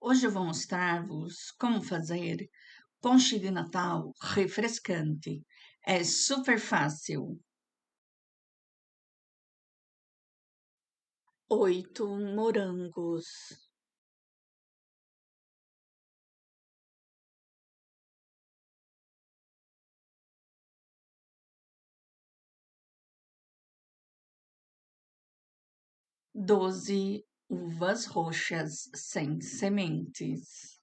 Hoje eu vou mostrar-vos como fazer ponche de Natal refrescante. É super fácil. 8 morangos, 12 uvas roxas sem sementes,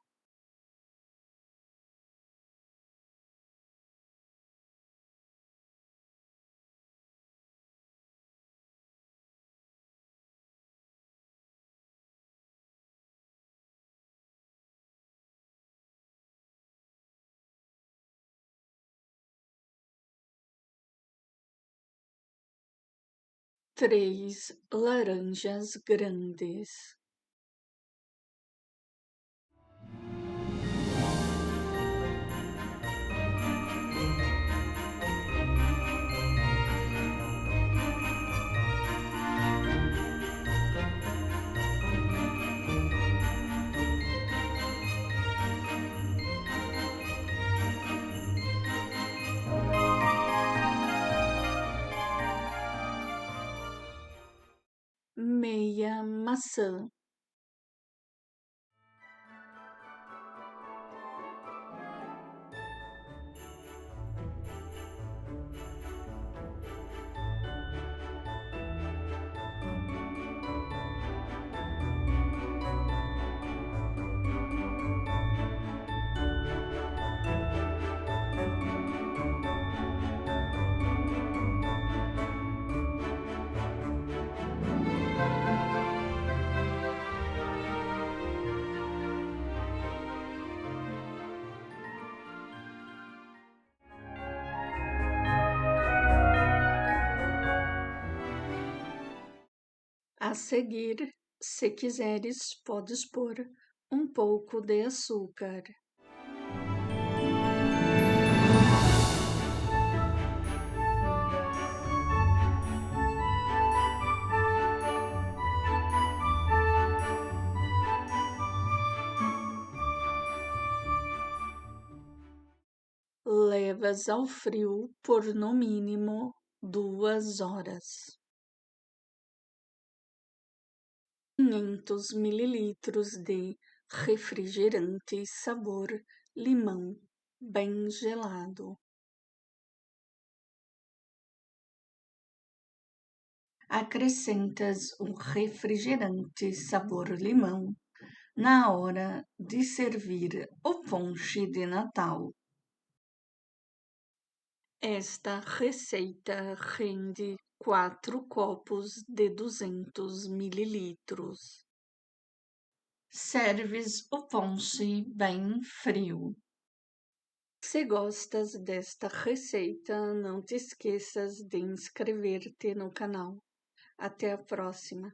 3 laranjas grandes, meia maçã, A seguir, se quiseres, podes pôr um pouco de açúcar. Levas ao frio por no mínimo 2 horas. 500 mililitros de refrigerante sabor limão bem gelado. Acrescentas o refrigerante sabor limão na hora de servir o ponche de Natal. Esta receita rende 4 copos de 200 mililitros. Serves o ponche bem frio. Se gostas desta receita, não te esqueças de inscrever-te no canal. Até a próxima!